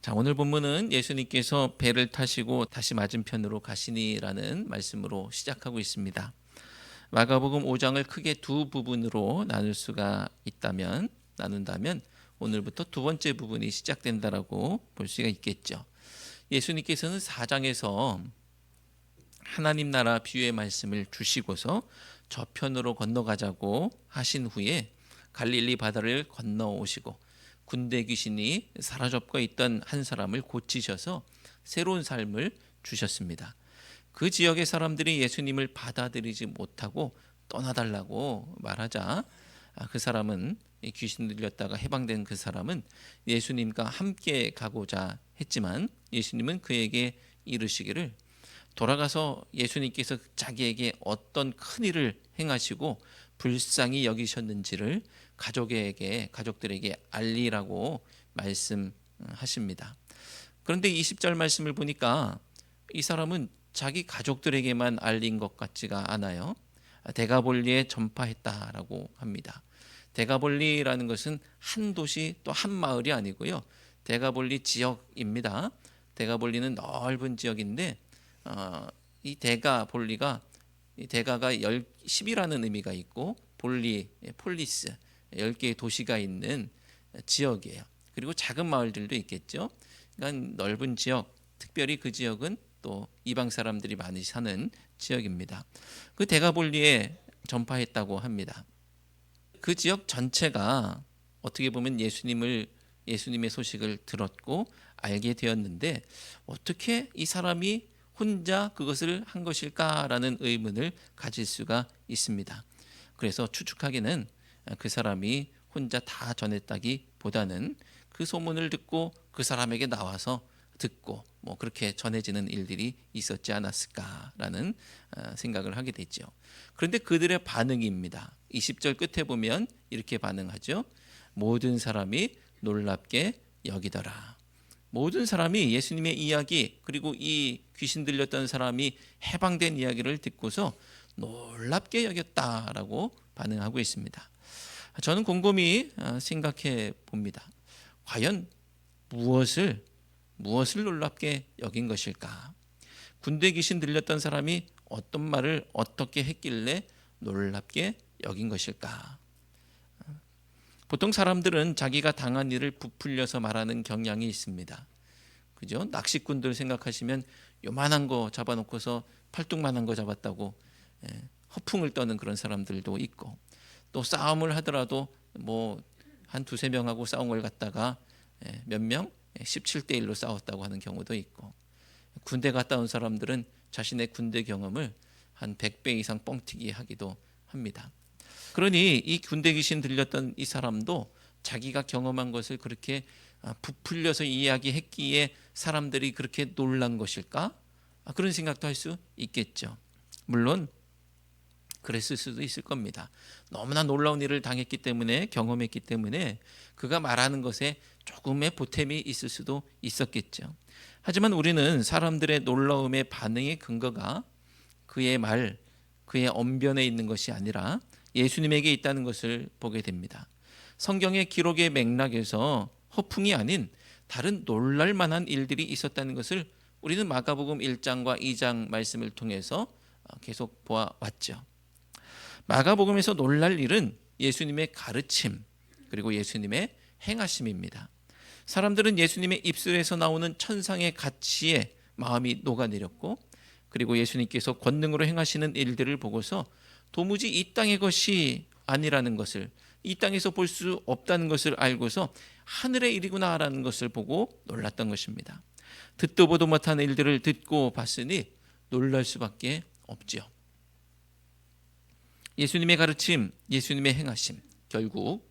자, 오늘 본문은 예수님께서 배를 타시고 다시 맞은편으로 가시니라는 말씀으로 시작하고 있습니다. 마가복음 5장을 크게 두 부분으로 나눌 수가 나눈다면 오늘부터 두 번째 부분이 시작된다라고 볼 수가 있겠죠. 예수님께서는 4장에서 하나님 나라 비유의 말씀을 주시고서 저편으로 건너가자고 하신 후에 갈릴리 바다를 건너오시고 군대 귀신이 사로잡고 있던 한 사람을 고치셔서 새로운 삶을 주셨습니다. 그 지역의 사람들이 예수님을 받아들이지 못하고 떠나달라고 말하자 그 사람은, 귀신 들렸다가 해방된 그 사람은 예수님과 함께 가고자 했지만 예수님은 그에게 이르시기를 돌아가서 예수님께서 자기에게 어떤 큰 일을 행하시고 불쌍히 여기셨는지를 가족들에게 알리라고 말씀하십니다. 그런데 20절 말씀을 보니까 이 사람은 자기 가족들에게만 알린 것 같지가 않아요. 데가볼리에 전파했다라고 합니다. 데가볼리라는 것은 한 도시 또 한 마을이 아니고요. 데가볼리 지역입니다. 데가볼리는 넓은 지역인데 이 데가볼리가, 이 데가가 10이라는 의미가 있고 폴리스 10개의 도시가 있는 지역이에요. 그리고 작은 마을들도 있겠죠. 그러니까 넓은 지역, 특별히 그 지역은 또 이방 사람들이 많이 사는 지역입니다. 그 데가볼리에 전파했다고 합니다. 그 지역 전체가 어떻게 보면 예수님의 소식을 들었고 알게 되었는데 어떻게 이 사람이 혼자 그것을 한 것일까라는 의문을 가질 수가 있습니다. 그래서 추측하기는 그 사람이 혼자 다 전했다기보다는 그 소문을 듣고 그 사람에게 나와서 듣고 그렇게 전해지는 일들이 있었지 않았을까라는 생각을 하게 되죠. 그런데 그들의 반응입니다. 20절 끝에 보면 이렇게 반응하죠. 모든 사람이 놀랍게 여기더라. 모든 사람이 예수님의 이야기, 그리고 이 귀신 들렸던 사람이 해방된 이야기를 듣고서 놀랍게 여겼다라고 반응하고 있습니다. 저는 곰곰이 생각해 봅니다. 과연 무엇을 놀랍게 여긴 것일까? 군대 귀신 들렸던 사람이 어떤 말을 어떻게 했길래 놀랍게 여긴 것일까? 보통 사람들은 자기가 당한 일을 부풀려서 말하는 경향이 있습니다. 그죠? 낚시꾼들 생각하시면 요만한 거 잡아놓고서 팔뚝만한 거 잡았다고 허풍을 떠는 그런 사람들도 있고, 또 싸움을 하더라도 한 두세 명하고 싸운 걸 갖다가 몇 명 17대 1로 싸웠다고 하는 경우도 있고, 군대 갔다 온 사람들은 자신의 군대 경험을 한 100배 이상 뻥튀기 하기도 합니다. 그러니 이 군대 귀신 들렸던 이 사람도 자기가 경험한 것을 그렇게 부풀려서 이야기했기에 사람들이 그렇게 놀란 것일까? 그런 생각도 할 수 있겠죠. 물론 그랬을 수도 있을 겁니다. 너무나 놀라운 일을 당했기 때문에, 경험했기 때문에 그가 말하는 것에 조금의 보탬이 있을 수도 있었겠죠. 하지만 우리는 사람들의 놀라움의 반응의 근거가 그의 말, 그의 언변에 있는 것이 아니라 예수님에게 있다는 것을 보게 됩니다. 성경의 기록의 맥락에서 허풍이 아닌 다른 놀랄 만한 일들이 있었다는 것을 우리는 마가복음 1장과 2장 말씀을 통해서 계속 보아왔죠. 마가복음에서 놀랄 일은 예수님의 가르침, 그리고 예수님의 행하심입니다. 사람들은 예수님의 입술에서 나오는 천상의 가치에 마음이 녹아내렸고, 그리고 예수님께서 권능으로 행하시는 일들을 보고서 도무지 이 땅의 것이 아니라는 것을, 이 땅에서 볼 수 없다는 것을 알고서 하늘의 일이구나라는 것을 보고 놀랐던 것입니다. 듣도 보도 못한 일들을 듣고 봤으니 놀랄 수밖에 없지요. 예수님의 가르침, 예수님의 행하심, 결국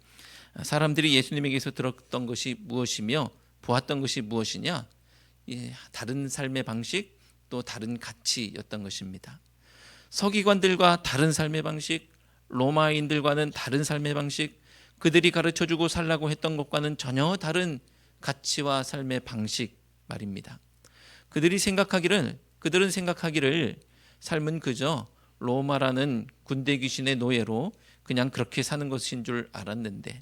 사람들이 예수님에게서 들었던 것이 무엇이며 보았던 것이 무엇이냐? 다른 삶의 방식, 또 다른 가치였던 것입니다. 서기관들과 다른 삶의 방식, 로마인들과는 다른 삶의 방식, 그들이 가르쳐주고 살라고 했던 것과는 전혀 다른 가치와 삶의 방식 말입니다. 그들은 생각하기를 삶은 그저 로마라는 군대 귀신의 노예로 그냥 그렇게 사는 것인 줄 알았는데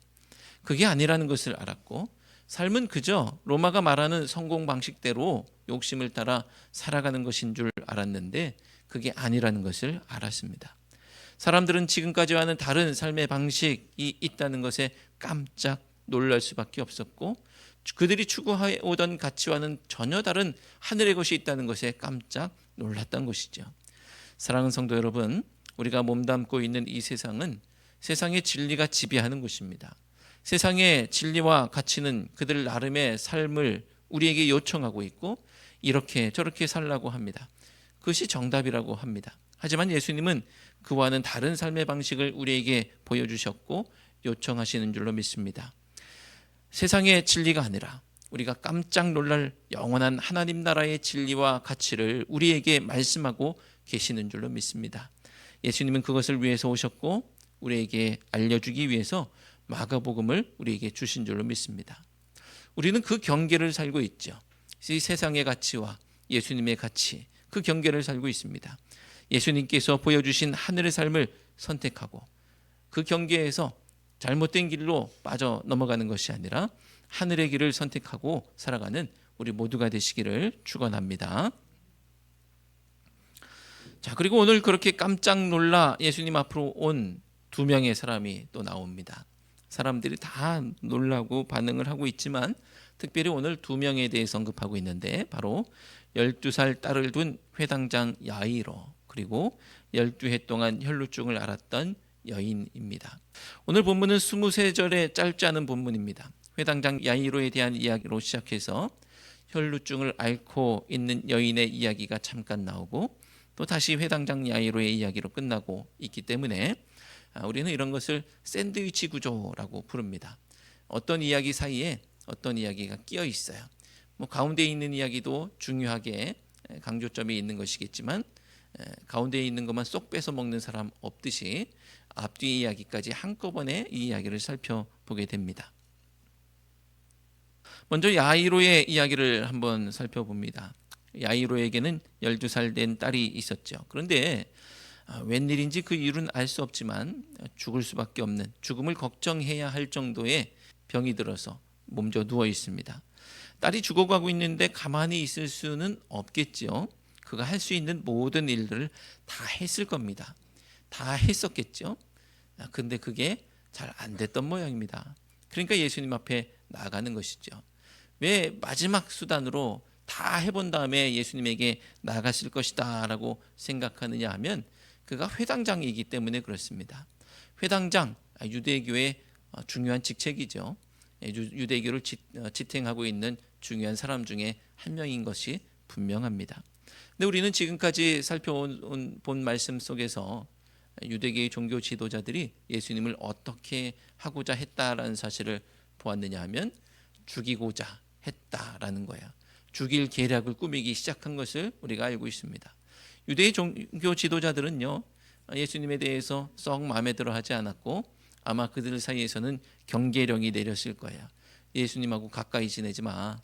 그게 아니라는 것을 알았고, 삶은 그저 로마가 말하는 성공 방식대로 욕심을 따라 살아가는 것인 줄 알았는데 그게 아니라는 것을 알았습니다. 사람들은 지금까지와는 다른 삶의 방식이 있다는 것에 깜짝 놀랄 수밖에 없었고, 그들이 추구해 오던 가치와는 전혀 다른 하늘의 것이 있다는 것에 깜짝 놀랐던 것이죠. 사랑하는 성도 여러분, 우리가 몸담고 있는 이 세상은 세상의 진리가 지배하는 곳입니다. 세상의 진리와 가치는 그들 나름의 삶을 우리에게 요청하고 있고 이렇게 저렇게 살라고 합니다. 그것이 정답이라고 합니다. 하지만 예수님은 그와는 다른 삶의 방식을 우리에게 보여주셨고 요청하시는 줄로 믿습니다. 세상의 진리가 아니라 우리가 깜짝 놀랄 영원한 하나님 나라의 진리와 가치를 우리에게 말씀하고 계시는 줄로 믿습니다. 예수님은 그것을 위해서 오셨고 우리에게 알려주기 위해서 마가복음을 우리에게 주신 줄로 믿습니다. 우리는 그 경계를 살고 있죠. 이 세상의 가치와 예수님의 가치, 그 경계를 살고 있습니다. 예수님께서 보여주신 하늘의 삶을 선택하고 그 경계에서 잘못된 길로 빠져 넘어가는 것이 아니라 하늘의 길을 선택하고 살아가는 우리 모두가 되시기를 축원합니다. 자, 그리고 오늘 그렇게 깜짝 놀라 예수님 앞으로 온 두 명의 사람이 또 나옵니다. 사람들이 다 놀라고 반응을 하고 있지만 특별히 오늘 두 명에 대해서 언급하고 있는데 바로 12살 딸을 둔 회당장 야이로, 그리고 12해 동안 혈루증을 앓았던 여인입니다. 오늘 본문은 23절의 짧지 않은 본문입니다. 회당장 야이로에 대한 이야기로 시작해서 혈루증을 앓고 있는 여인의 이야기가 잠깐 나오고 또 다시 회당장 야이로의 이야기로 끝나고 있기 때문에 우리는 이런 것을 샌드위치 구조라고 부릅니다. 어떤 이야기 사이에 어떤 이야기가 끼어 있어요. 가운데 있는 이야기도 중요하게 강조점이 있는 것이겠지만 가운데에 있는 것만 쏙 빼서 먹는 사람 없듯이 앞뒤 이야기까지 한꺼번에 이 이야기를 살펴보게 됩니다. 먼저 야이로의 이야기를 한번 살펴봅니다. 야이로에게는 12살 된 딸이 있었죠. 그런데 웬일인지 그 이유는 알 수 없지만 죽을 수밖에 없는, 죽음을 걱정해야 할 정도의 병이 들어서 몸져 누워 있습니다. 딸이 죽어가고 있는데 가만히 있을 수는 없겠죠. 그가 할 수 있는 모든 일들을 다 했을 겁니다. 다 했었겠죠. 근데 그게 잘 안 됐던 모양입니다. 그러니까 예수님 앞에 나가는 것이죠. 왜 마지막 수단으로 다 해본 다음에 예수님에게 나갔을 것이다 라고 생각하느냐 하면 그가 회당장이기 때문에 그렇습니다. 회당장, 유대교의 중요한 직책이죠. 유대교를 지탱하고 있는 중요한 사람 중에 한 명인 것이 분명합니다. 근데 우리는 지금까지 살펴본 말씀 속에서 유대교의 종교 지도자들이 예수님을 어떻게 하고자 했다라는 사실을 보았느냐 하면 죽이고자 했다라는 거예요. 죽일 계략을 꾸미기 시작한 것을 우리가 알고 있습니다. 유대의 종교 지도자들은요, 예수님에 대해서 썩 마음에 들어 하지 않았고 아마 그들 사이에서는 경계령이 내렸을 거예요. 예수님하고 가까이 지내지 마.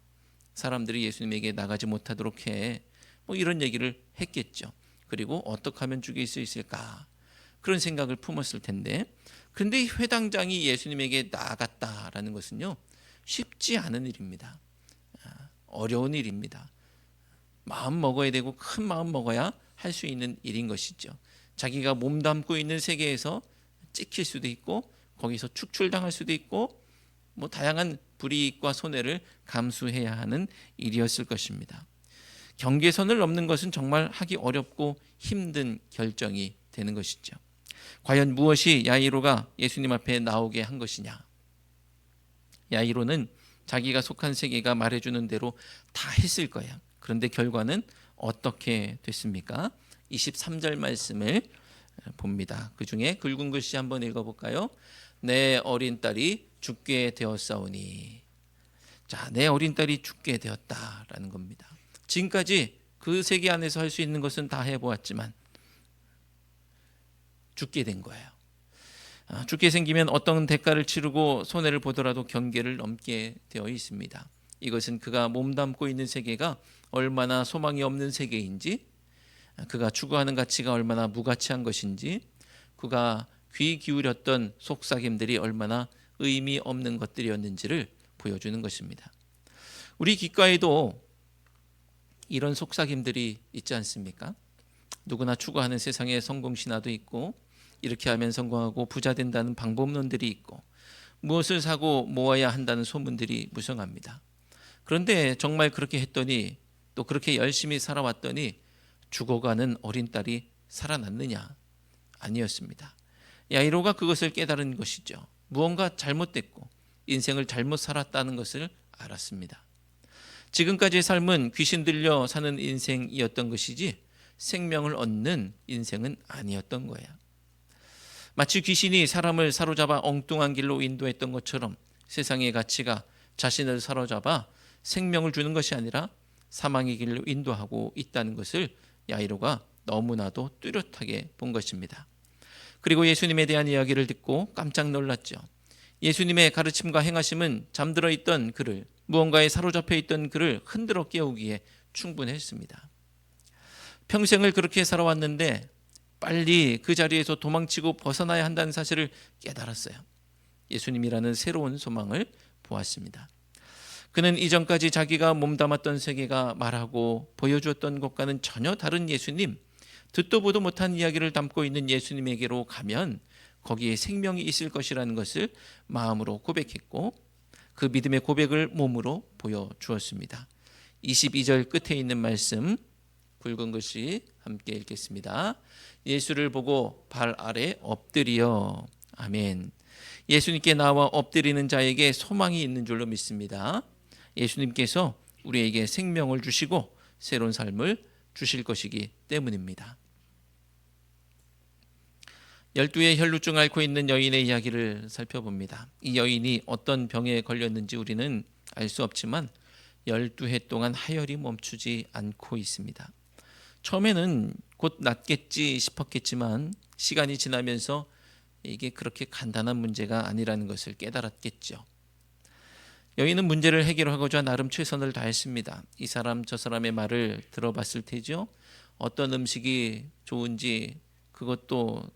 사람들이 예수님에게 나가지 못하도록 해. 이런 얘기를 했겠죠. 그리고 어떻게 하면 죽일 수 있을까? 그런 생각을 품었을 텐데, 그런데 이 회당장이 예수님에게 나아갔다라는 것은요, 쉽지 않은 일입니다. 어려운 일입니다. 마음 먹어야 되고 큰 마음 먹어야 할 수 있는 일인 것이죠. 자기가 몸담고 있는 세계에서 찍힐 수도 있고 거기서 축출당할 수도 있고 다양한 불이익과 손해를 감수해야 하는 일이었을 것입니다. 경계선을 넘는 것은 정말 하기 어렵고 힘든 결정이 되는 것이죠. 과연 무엇이 야이로가 예수님 앞에 나오게 한 것이냐? 야이로는 자기가 속한 세계가 말해주는 대로 다 했을 거예요. 그런데 결과는 어떻게 됐습니까? 23절 말씀을 봅니다. 그 중에 굵은 글씨 한번 읽어볼까요? 내 어린 딸이 죽게 되었사오니. 자, 내 어린 딸이 죽게 되었다라는 겁니다. 지금까지 그 세계 안에서 할 수 있는 것은 다 해보았지만 죽게 된 거예요. 죽게 생기면 어떤 대가를 치르고 손해를 보더라도 경계를 넘게 되어 있습니다. 이것은 그가 몸담고 있는 세계가 얼마나 소망이 없는 세계인지, 그가 추구하는 가치가 얼마나 무가치한 것인지, 그가 귀 기울였던 속삭임들이 얼마나 의미 없는 것들이었는지를 보여주는 것입니다. 우리 귓가에도 이런 속삭임들이 있지 않습니까? 누구나 추구하는 세상에 성공신화도 있고, 이렇게 하면 성공하고 부자 된다는 방법론들이 있고, 무엇을 사고 모아야 한다는 소문들이 무성합니다. 그런데 정말 그렇게 했더니, 또 그렇게 열심히 살아왔더니 죽어가는 어린 딸이 살아났느냐? 아니었습니다. 야이로가 그것을 깨달은 것이죠. 무언가 잘못됐고 인생을 잘못 살았다는 것을 알았습니다. 지금까지의 삶은 귀신 들려 사는 인생이었던 것이지 생명을 얻는 인생은 아니었던 거야. 마치 귀신이 사람을 사로잡아 엉뚱한 길로 인도했던 것처럼 세상의 가치가 자신을 사로잡아 생명을 주는 것이 아니라 사망의 길로 인도하고 있다는 것을 야이로가 너무나도 뚜렷하게 본 것입니다. 그리고 예수님에 대한 이야기를 듣고 깜짝 놀랐죠. 예수님의 가르침과 행하심은 잠들어 있던 그를, 무언가에 사로잡혀 있던 그를 흔들어 깨우기에 충분했습니다. 평생을 그렇게 살아왔는데 빨리 그 자리에서 도망치고 벗어나야 한다는 사실을 깨달았어요. 예수님이라는 새로운 소망을 보았습니다. 그는 이전까지 자기가 몸담았던 세계가 말하고 보여주었던 것과는 전혀 다른 예수님, 듣도 보도 못한 이야기를 담고 있는 예수님에게로 가면 거기에 생명이 있을 것이라는 것을 마음으로 고백했고, 그 믿음의 고백을 몸으로 보여주었습니다. 22절 끝에 있는 말씀, 굵은 글씨 함께 읽겠습니다. 예수를 보고 발 아래 엎드리어. 아멘. 예수님께 나와 엎드리는 자에게 소망이 있는 줄로 믿습니다. 예수님께서 우리에게 생명을 주시고 새로운 삶을 주실 것이기 때문입니다. 12의 혈루증을 앓고 있는 여인의 이야기를 살펴봅니다. 이 여인이 어떤 병에 걸렸는지 우리는 알 수 없지만 12해 동안 하혈이 멈추지 않고 있습니다. 처음에는 곧 낫겠지 싶었겠지만 시간이 지나면서 이게 그렇게 간단한 문제가 아니라는 것을 깨달았겠죠. 여인은 문제를 해결하고자 나름 최선을 다했습니다. 이 사람 저 사람의 말을 들어봤을 테죠. 어떤 음식이 좋은지 그것도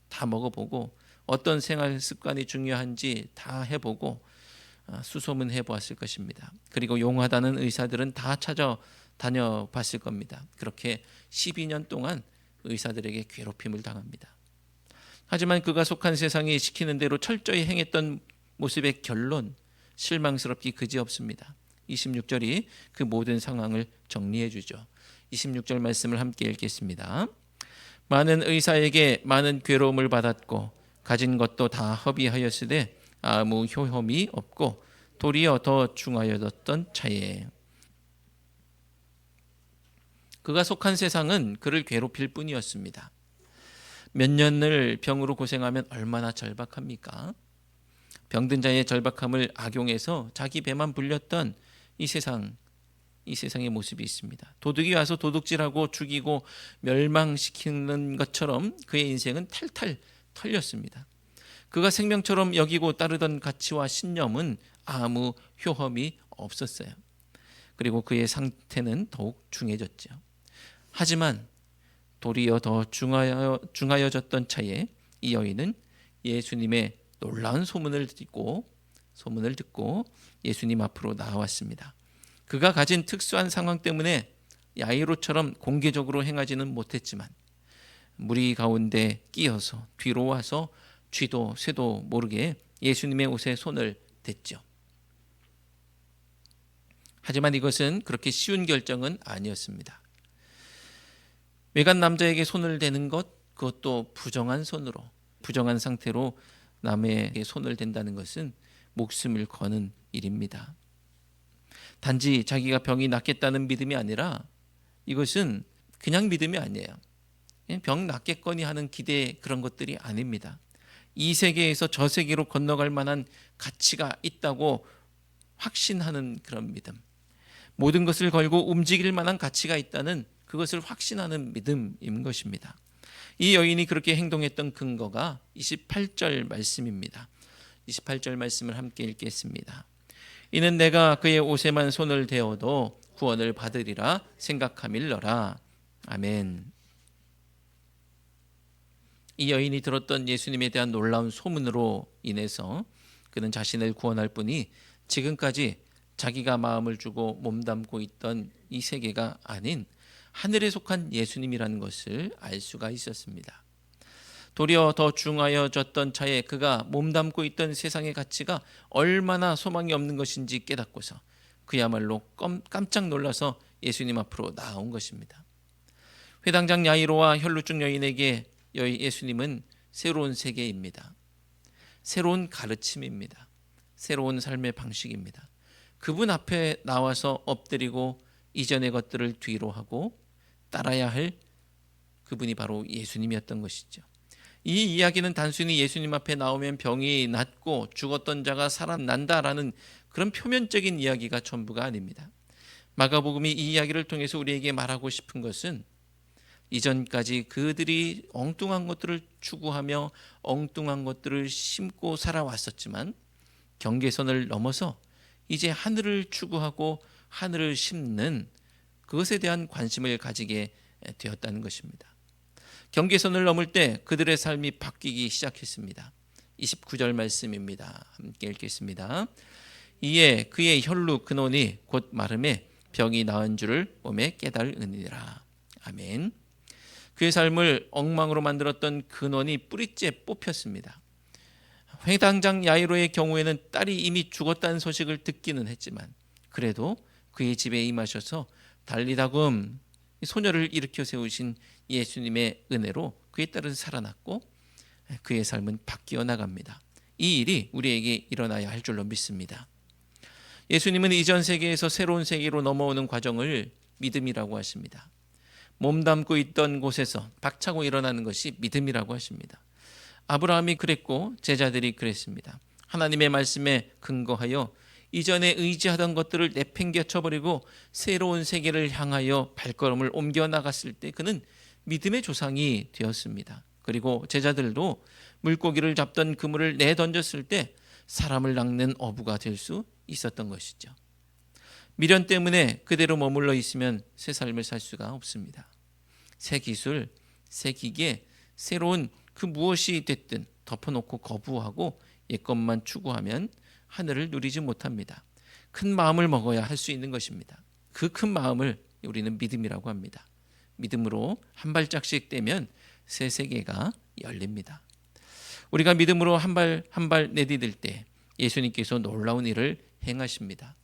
다 먹어보고, 어떤 생활 습관이 중요한지 다 해보고 수소문 해보았을 것입니다. 그리고 용하다는 의사들은 다 찾아다녀 봤을 겁니다. 그렇게 12년 동안 의사들에게 괴롭힘을 당합니다. 하지만 그가 속한 세상이 시키는 대로 철저히 행했던 모습의 결론, 실망스럽기 그지없습니다. 26절이 그 모든 상황을 정리해 주죠. 26절 말씀을 함께 읽겠습니다. 많은 의사에게 많은 괴로움을 받았고 가진 것도 다 허비하였으되 아무 효험이 없고 도리어 더 중하여졌던 차에. 그가 속한 세상은 그를 괴롭힐 뿐이었습니다. 몇 년을 병으로 고생하면 얼마나 절박합니까? 병든 자의 절박함을 악용해서 자기 배만 불렸던 이 세상의 모습이 있습니다. 도둑이 와서 도둑질하고 죽이고 멸망시키는 것처럼 그의 인생은 탈탈 털렸습니다. 그가 생명처럼 여기고 따르던 가치와 신념은 아무 효험이 없었어요. 그리고 그의 상태는 더욱 중해졌죠. 하지만 도리어 더 중하여졌던 차에 이 여인은 예수님의 놀라운 소문을 듣고 예수님 앞으로 나왔습니다. 그가 가진 특수한 상황 때문에 야이로처럼 공개적으로 행하지는 못했지만 무리 가운데 끼어서 뒤로 와서 쥐도 새도 모르게 예수님의 옷에 손을 댔죠. 하지만 이것은 그렇게 쉬운 결정은 아니었습니다. 외간 남자에게 손을 대는 것, 그것도 부정한 상태로 남에게 손을 댄다는 것은 목숨을 거는 일입니다. 단지 자기가 병이 낫겠다는 믿음이 아니라 이것은 그냥 믿음이 아니에요. 병 낫겠거니 하는 기대, 그런 것들이 아닙니다. 이 세계에서 저 세계로 건너갈 만한 가치가 있다고 확신하는 그런 믿음, 모든 것을 걸고 움직일 만한 가치가 있다는 그것을 확신하는 믿음인 것입니다. 이 여인이 그렇게 행동했던 근거가 28절 말씀입니다. 28절 말씀을 함께 읽겠습니다. 이는 내가 그의 옷에만 손을 대어도 구원을 받으리라 생각함일러라. 아멘. 이 여인이 들었던 예수님에 대한 놀라운 소문으로 인해서 그는 자신을 구원할 뿐이 지금까지 자기가 마음을 주고 몸담고 있던 이 세계가 아닌 하늘에 속한 예수님이라는 것을 알 수가 있었습니다. 도리어 더 중하여졌던 차에 그가 몸담고 있던 세상의 가치가 얼마나 소망이 없는 것인지 깨닫고서 그야말로 깜짝 놀라서 예수님 앞으로 나온 것입니다. 회당장 야이로와 혈루증 여인에게 예수님은 새로운 세계입니다. 새로운 가르침입니다. 새로운 삶의 방식입니다. 그분 앞에 나와서 엎드리고 이전의 것들을 뒤로 하고 따라야 할 그분이 바로 예수님이었던 것이죠. 이 이야기는 단순히 예수님 앞에 나오면 병이 낫고 죽었던 자가 살아난다라는 그런 표면적인 이야기가 전부가 아닙니다. 마가복음이 이 이야기를 통해서 우리에게 말하고 싶은 것은 이전까지 그들이 엉뚱한 것들을 추구하며 엉뚱한 것들을 심고 살아왔었지만 경계선을 넘어서 이제 하늘을 추구하고 하늘을 심는 그것에 대한 관심을 가지게 되었다는 것입니다. 경계선을 넘을 때 그들의 삶이 바뀌기 시작했습니다. 29절 말씀입니다. 함께 읽겠습니다. 이에 그의 혈루 근원이 곧 마름에 병이 나은 줄을 몸에 깨달으니라. 아멘. 그의 삶을 엉망으로 만들었던 근원이 뿌리째 뽑혔습니다. 회당장 야이로의 경우에는 딸이 이미 죽었다는 소식을 듣기는 했지만 그래도 그의 집에 임하셔서 달리다금 소녀를 일으켜 세우신 예수님의 은혜로 그의 딸은 살아났고 그의 삶은 바뀌어 나갑니다. 이 일이 우리에게 일어나야 할 줄로 믿습니다. 예수님은 이전 세계에서 새로운 세계로 넘어오는 과정을 믿음이라고 하십니다. 몸담고 있던 곳에서 박차고 일어나는 것이 믿음이라고 하십니다. 아브라함이 그랬고 제자들이 그랬습니다. 하나님의 말씀에 근거하여 이전에 의지하던 것들을 내팽개쳐버리고 새로운 세계를 향하여 발걸음을 옮겨 나갔을 때 그는 믿음의 조상이 되었습니다. 그리고 제자들도 물고기를 잡던 그물을 내던졌을 때 사람을 낚는 어부가 될 수 있었던 것이죠. 미련 때문에 그대로 머물러 있으면 새 삶을 살 수가 없습니다. 새 기술, 새 기계, 새로운 그 무엇이 됐든 덮어놓고 거부하고 옛것만 추구하면 하늘을 누리지 못합니다. 큰 마음을 먹어야 할 수 있는 것입니다. 그 큰 마음을 우리는 믿음이라고 합니다. 믿음으로 한 발짝씩 떼면 새 세계가 열립니다. 우리가 믿음으로 한 발 한 발 내디딜 때 예수님께서 놀라운 일을 행하십니다.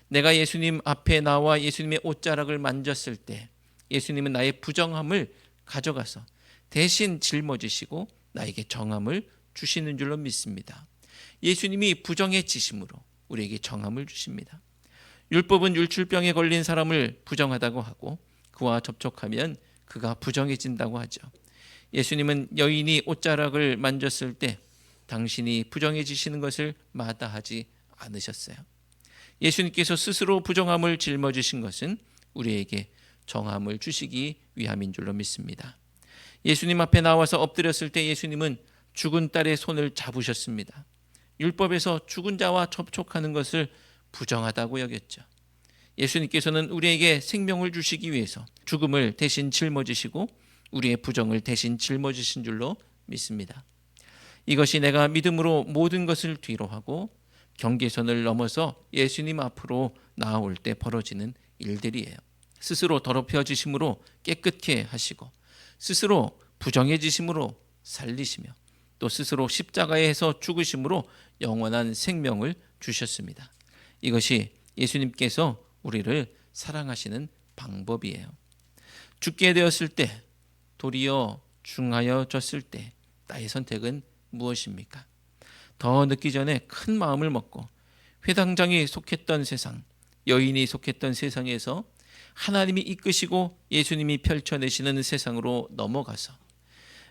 내가 예수님 앞에 나와 예수님의 옷자락을 만졌을 때 예수님은 나의 부정함을 가져가서 대신 짊어지시고 나에게 정함을 주시는 줄로 믿습니다. 예수님이 부정해지심으로 우리에게 정함을 주십니다. 율법은 율출병에 걸린 사람을 부정하다고 하고 그와 접촉하면 그가 부정해진다고 하죠. 예수님은 여인이 옷자락을 만졌을 때 당신이 부정해지시는 것을 마다하지 않으셨어요. 예수님께서 스스로 부정함을 짊어지신 것은 우리에게 정함을 주시기 위함인 줄로 믿습니다. 예수님 앞에 나와서 엎드렸을 때 예수님은 죽은 딸의 손을 잡으셨습니다. 율법에서 죽은 자와 접촉하는 것을 부정하다고 여겼죠. 예수님께서는 우리에게 생명을 주시기 위해서 죽음을 대신 짊어지시고 우리의 부정을 대신 짊어지신 줄로 믿습니다. 이것이 내가 믿음으로 모든 것을 뒤로 하고 경계선을 넘어서 예수님 앞으로 나아올 때 벌어지는 일들이에요. 스스로 더럽혀지심으로 깨끗게 하시고 스스로 부정해지심으로 살리시며 또 스스로 십자가에서 죽으심으로 영원한 생명을 주셨습니다. 이것이 예수님께서 우리를 사랑하시는 방법이에요. 죽게 되었을 때 도리어 중하여졌을 때 나의 선택은 무엇입니까? 더 늦기 전에 큰 마음을 먹고 회당장이 속했던 세상, 여인이 속했던 세상에서 하나님이 이끄시고 예수님이 펼쳐내시는 세상으로 넘어가서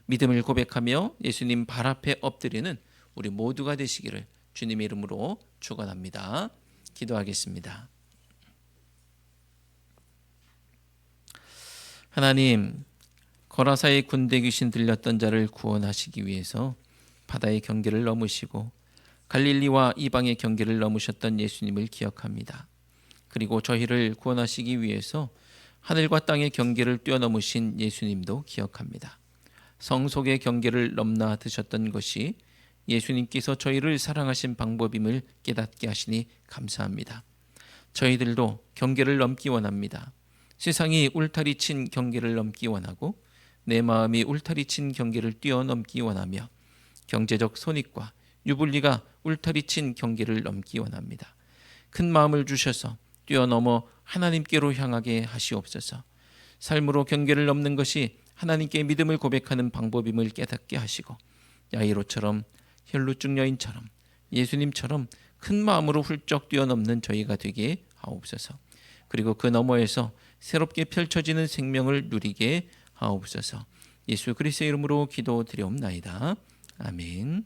믿음을 고백하며 예수님 발 앞에 엎드리는 우리 모두가 되시기를 주님의 이름으로 축원합니다. 기도하겠습니다. 하나님, 거라사의 군대 귀신 들렸던 자를 구원하시기 위해서 바다의 경계를 넘으시고 갈릴리와 이방의 경계를 넘으셨던 예수님을 기억합니다. 그리고 저희를 구원하시기 위해서 하늘과 땅의 경계를 뛰어넘으신 예수님도 기억합니다. 성속의 경계를 넘나드셨던 것이 예수님께서 저희를 사랑하신 방법임을 깨닫게 하시니 감사합니다. 저희들도 경계를 넘기 원합니다. 세상이 울타리 친 경계를 넘기 원하고 내 마음이 울타리 친 경계를 뛰어넘기 원하며 경제적 손익과 유불리가 울타리 친 경계를 넘기 원합니다. 큰 마음을 주셔서 뛰어넘어 하나님께로 향하게 하시옵소서. 삶으로 경계를 넘는 것이 하나님께 믿음을 고백하는 방법임을 깨닫게 하시고 야이로처럼 혈루증 여인처럼 예수님처럼 큰 마음으로 훌쩍 뛰어넘는 저희가 되게 하옵소서. 그리고 그 너머에서 새롭게 펼쳐지는 생명을 누리게 하옵소서. 예수 그리스도의 이름으로 기도드리옵나이다. 아멘.